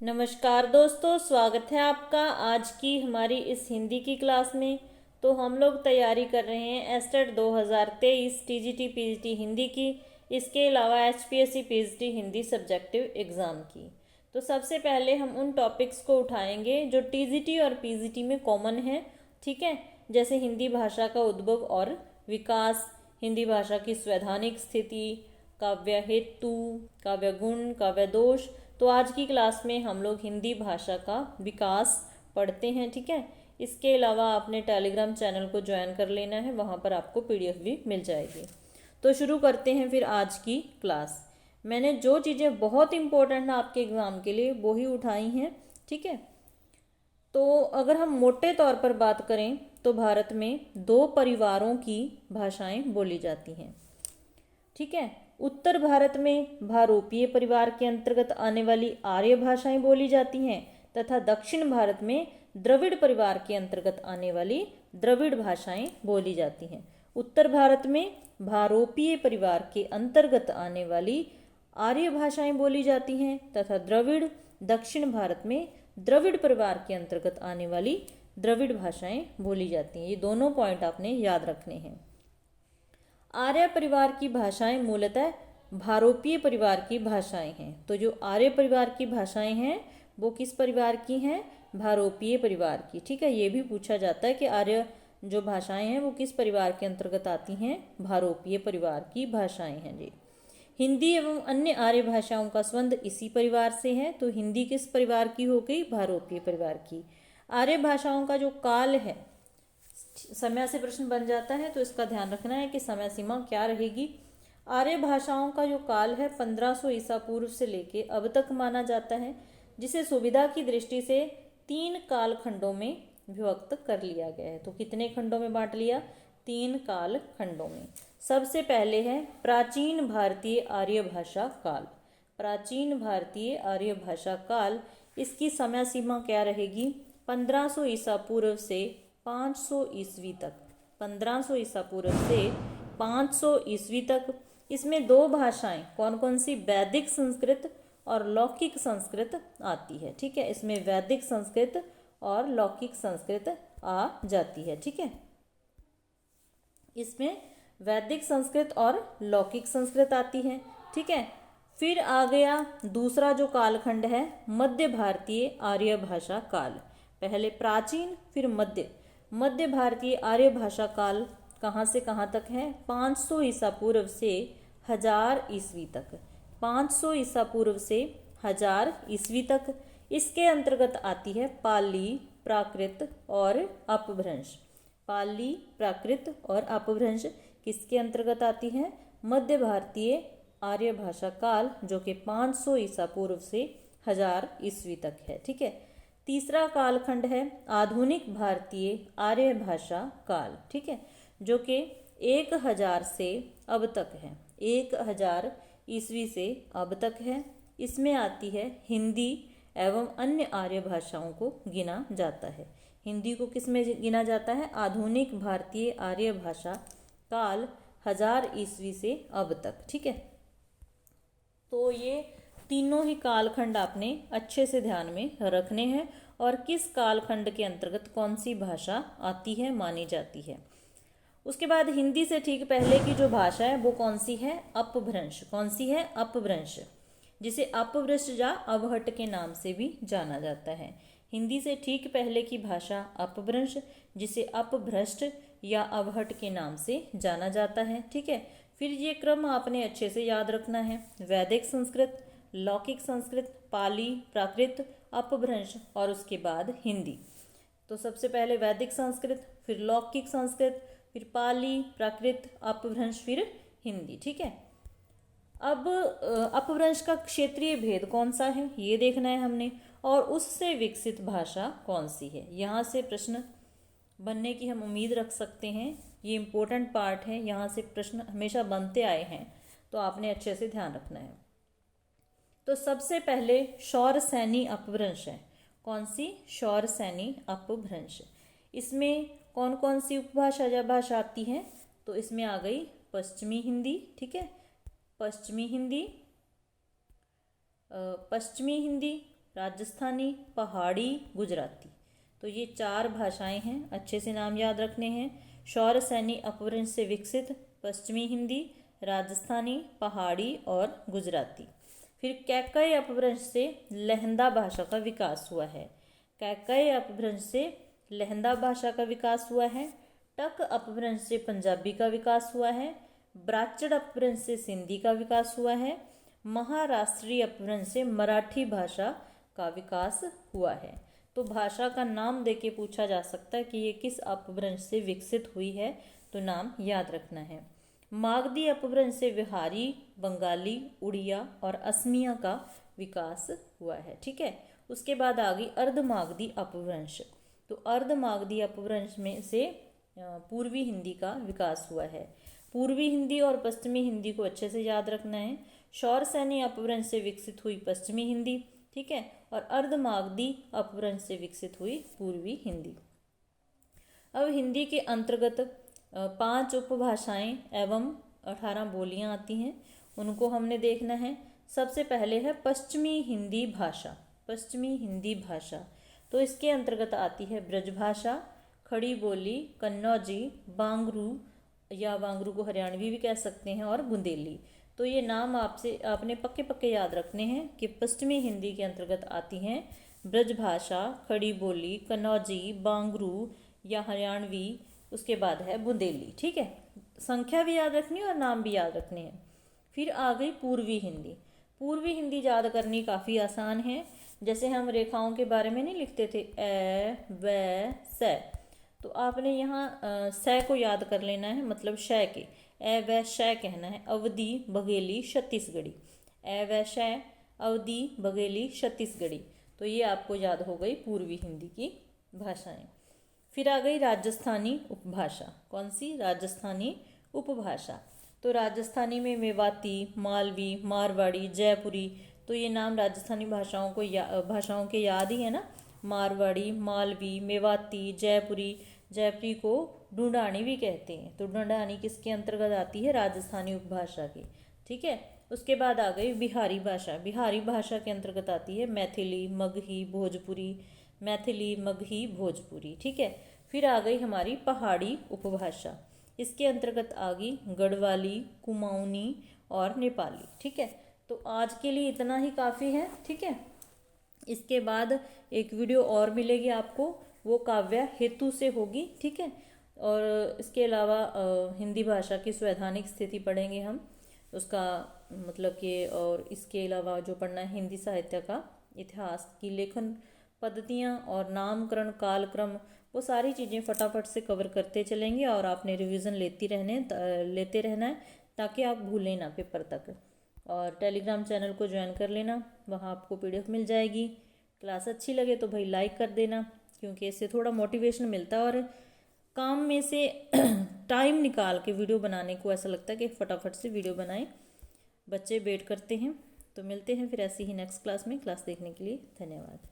नमस्कार दोस्तों, स्वागत है आपका आज की हमारी इस हिंदी की क्लास में। तो हम लोग तैयारी कर रहे हैं एस्टेट 2023 टीजीटी पीजीटी हिंदी की, इसके अलावा HPSC PGT Hindi subjective exam की। तो सबसे पहले हम उन टॉपिक्स को उठाएंगे जो टीजीटी और पीजीटी में कॉमन है, ठीक है। जैसे हिंदी भाषा का उद्भव और विकास, हिंदी भाषा की संवैधानिक स्थिति, काव्य हेतु, काव्य गुण, काव्य दोष। तो आज की क्लास में हम लोग हिंदी भाषा का विकास पढ़ते हैं, ठीक है। इसके अलावा आपने टेलीग्राम चैनल को ज्वाइन कर लेना है, वहाँ पर आपको पीडीएफ भी मिल जाएगी। तो शुरू करते हैं फिर आज की क्लास। मैंने जो चीज़ें बहुत इंपॉर्टेंट हैं आपके एग्ज़ाम के लिए वो ही उठाई हैं, ठीक है। तो अगर हम मोटे तौर पर बात करें तो भारत में दो परिवारों की भाषाएं बोली जाती हैं, ठीक है। उत्तर भारत में भारोपीय परिवार के अंतर्गत आने वाली आर्य भाषाएं बोली जाती हैं तथा दक्षिण भारत में द्रविड़ परिवार के अंतर्गत आने वाली द्रविड़ भाषाएं बोली जाती हैं। उत्तर भारत में भारोपीय परिवार के अंतर्गत आने वाली आर्य भाषाएं बोली जाती हैं तथा दक्षिण भारत में द्रविड़ परिवार के अंतर्गत आने वाली द्रविड़ भाषाएं बोली जाती हैं। ये दोनों पॉइंट आपने याद रखने हैं। आर्य परिवार की भाषाएं मूलतः भारोपीय परिवार की भाषाएं हैं। तो जो आर्य परिवार की भाषाएं हैं वो किस परिवार की हैं? भारोपीय परिवार की, ठीक है। ये भी पूछा जाता है कि आर्य जो भाषाएं हैं वो किस परिवार के अंतर्गत आती हैं? भारोपीय परिवार की भाषाएं हैं जी। हिंदी एवं अन्य आर्य भाषाओं का संबंध इसी परिवार से है। तो हिंदी किस परिवार की हो गई? भारोपीय परिवार की। आर्य भाषाओं का जो काल है, समय से प्रश्न बन जाता है तो इसका ध्यान रखना है कि समय सीमा क्या रहेगी। आर्य भाषाओं का जो काल है 1500 ईसा पूर्व से लेके अब तक माना जाता है, जिसे सुविधा की दृष्टि से 3 काल खंडों में विभक्त कर लिया गया है। तो कितने खंडों में बांट लिया? 3 काल खंडों में। सबसे पहले है प्राचीन भारतीय आर्य भाषा काल। प्राचीन भारतीय आर्य भाषा काल, इसकी समय सीमा क्या रहेगी? 1500 ईसा पूर्व से 500 ईस्वी तक। 1500 ईसा पूर्व से 500 ईस्वी तक। इसमें 2 भाषाएं कौन कौन सी? वैदिक संस्कृत और लौकिक संस्कृत आती है, ठीक है। इसमें वैदिक संस्कृत और लौकिक संस्कृत आ जाती है, ठीक है। इसमें वैदिक संस्कृत और लौकिक संस्कृत आती है, ठीक है। फिर आ गया दूसरा जो कालखंड है, मध्य भारतीय आर्य भाषा काल। पहले प्राचीन फिर मध्य भारतीय आर्य भाषा काल कहाँ से कहाँ तक है? 500 ईसा पूर्व से 1000 ईस्वी तक। 500 ईसा पूर्व से 1000 ईस्वी तक। इसके अंतर्गत आती है पाली, प्राकृत और अपभ्रंश। पाली, प्राकृत और अपभ्रंश किसके अंतर्गत आती है? मध्य भारतीय आर्य भाषा काल, जो कि 500 ईसा पूर्व से 1000 ईस्वी तक है, ठीक है। तीसरा कालखंड है आधुनिक भारतीय आर्य भाषा काल, ठीक है, जो कि 1000 से अब तक है। 1000 ईस्वी से अब तक है। इसमें आती है हिंदी एवं अन्य आर्य भाषाओं को गिना जाता है। हिंदी को किस में गिना जाता है? आधुनिक भारतीय आर्य भाषा काल 1000 ईस्वी से अब तक, ठीक है। तो ये तीनों ही कालखंड आपने अच्छे से ध्यान में रखने हैं और किस कालखंड के अंतर्गत कौन सी भाषा आती है, मानी जाती है। उसके बाद हिंदी से ठीक पहले की जो भाषा है वो कौन सी है? अपभ्रंश। कौन सी है? अपभ्रंश, जिसे अपभ्रष्ट या अवहट के नाम से भी जाना जाता है। हिंदी से ठीक पहले की भाषा अपभ्रंश, जिसे अपभ्रष्ट या अवहट के नाम से जाना जाता है, ठीक है। फिर ये क्रम आपने अच्छे से याद रखना है। वैदिक संस्कृत, लौकिक संस्कृत, पाली, प्राकृत, अपभ्रंश और उसके बाद हिंदी। तो सबसे पहले वैदिक संस्कृत, फिर लौकिक संस्कृत, फिर पाली, प्राकृत, अपभ्रंश, फिर हिंदी, ठीक है। अब अपभ्रंश का क्षेत्रीय भेद कौन सा है ये देखना है हमने, और उससे विकसित भाषा कौन सी है। यहाँ से प्रश्न बनने की हम उम्मीद रख सकते हैं। ये इम्पोर्टेंट पार्ट है, यहाँ से प्रश्न हमेशा बनते आए हैं, तो आपने अच्छे से ध्यान रखना है। तो सबसे पहले शौरसैनी अपभ्रंश है। कौन सी? शौरसैनी अपभ्रंश। इसमें कौन कौन सी उपभाषा या भाषा आती है? तो इसमें आ गई पश्चिमी हिंदी, ठीक है। पश्चिमी हिंदी, राजस्थानी, पहाड़ी, गुजराती। तो ये 4 भाषाएं हैं, अच्छे से नाम याद रखने हैं। शौर्य सैनी अपभ्रंश से विकसित पश्चिमी हिंदी, राजस्थानी, पहाड़ी और गुजराती। फिर कैकय अपभ्रंश से लहंदा भाषा का विकास हुआ है। कैकय अपभ्रंश से लहंदा भाषा का विकास हुआ है। टक अपभ्रंश से पंजाबी का विकास हुआ है। ब्राह्मण अपभ्रंश से सिंधी का विकास हुआ है। महाराष्ट्रीय अपभ्रंश से मराठी भाषा का विकास हुआ है। तो भाषा का नाम देके पूछा जा सकता है कि ये किस अपभ्रंश से विकसित हुई है, तो नाम याद रखना है। मागधी अपभ्रंश से बिहारी, बंगाली, उड़िया और असमिया का विकास हुआ है। ठीक है, उसके बाद आ गई अर्धमागधी अपभ्रंश। तो अर्धमागधी अपभ्रंश में से पूर्वी हिंदी का विकास हुआ है। पूर्वी हिंदी और पश्चिमी हिंदी को अच्छे से याद रखना है। शौर्य सैनी अपभ्रंश से विकसित हुई पश्चिमी हिंदी, ठीक है, और अर्धमागधी अपभ्रंश से विकसित हुई पूर्वी हिंदी। अब हिंदी के अंतर्गत 5 उपभाषाएं एवं 18 बोलियां आती हैं, उनको हमने देखना है। सबसे पहले है पश्चिमी हिंदी भाषा। पश्चिमी हिंदी भाषा, तो इसके अंतर्गत आती है ब्रजभाषा, खड़ी बोली, कन्नौजी, बांगरू या बांगरू को हरियाणवी भी कह सकते हैं, और बुंदेली। तो ये नाम आपने पक्के पक्के याद रखने हैं कि पश्चिमी हिंदी के अंतर्गत आती हैं ब्रजभाषा, खड़ी बोली, कन्नौजी, बांगरू या हरियाणवी, उसके बाद है बुंदेली। ठीक है, संख्या भी याद रखनी है और नाम भी याद रखने हैं। फिर आ गई पूर्वी हिंदी। पूर्वी हिंदी याद करनी काफ़ी आसान है। जैसे हम रेखाओं के बारे में नहीं लिखते थे ए, व, स, तो आपने यहाँ स को याद कर लेना है, मतलब श के। ए व श कहना है। अवधी, बघेली, छत्तीसगढ़ी। ए व श, अवधी, बघेली, छत्तीसगढ़ी। तो ये आपको याद हो गई पूर्वी हिंदी की भाषाएं। फिर आ गई राजस्थानी उपभाषा। कौन सी? राजस्थानी उपभाषा। तो राजस्थानी में मेवाती, मालवी, मारवाड़ी, जयपुरी। तो ये नाम राजस्थानी भाषाओं के याद ही है ना। मारवाड़ी, मालवी, मेवाती, जयपुरी। जयपुरी को ढूंढानी भी कहते हैं। तो ढूंढानी किसके अंतर्गत आती है? राजस्थानी उपभाषा की। ठीक है, उसके बाद आ गई बिहारी भाषा। बिहारी भाषा के अंतर्गत आती है मैथिली, मगही, भोजपुरी। मैथिली, मगही, भोजपुरी। ठीक है, फिर आ गई हमारी पहाड़ी उपभाषा। इसके अंतर्गत आ गई गढ़वाली, कुमाऊनी और नेपाली। ठीक है, तो आज के लिए इतना ही काफ़ी है। ठीक है, इसके बाद एक वीडियो और मिलेगी आपको, वो काव्य हेतु से होगी। ठीक है, और इसके अलावा हिंदी भाषा की संवैधानिक स्थिति पढ़ेंगे हम, उसका मतलब कि, और इसके अलावा जो पढ़ना है हिंदी साहित्य का इतिहास की लेखन पद्धतियाँ और नामकरण, कालक्रम, वो सारी चीज़ें फटाफट से कवर करते चलेंगे। और आपने रिवीजन लेते रहना है ताकि आप भूलें ना पेपर तक। और टेलीग्राम चैनल को ज्वाइन कर लेना, वहाँ आपको PDF मिल जाएगी। क्लास अच्छी लगे तो भाई लाइक कर देना, क्योंकि इससे थोड़ा मोटिवेशन मिलता है और काम में से टाइम निकाल के वीडियो बनाने को ऐसा लगता है कि फटाफट से वीडियो बनाएं। बच्चे वेट करते हैं। तो मिलते हैं फिर ऐसी ही नेक्स्ट क्लास में। क्लास देखने के लिए धन्यवाद।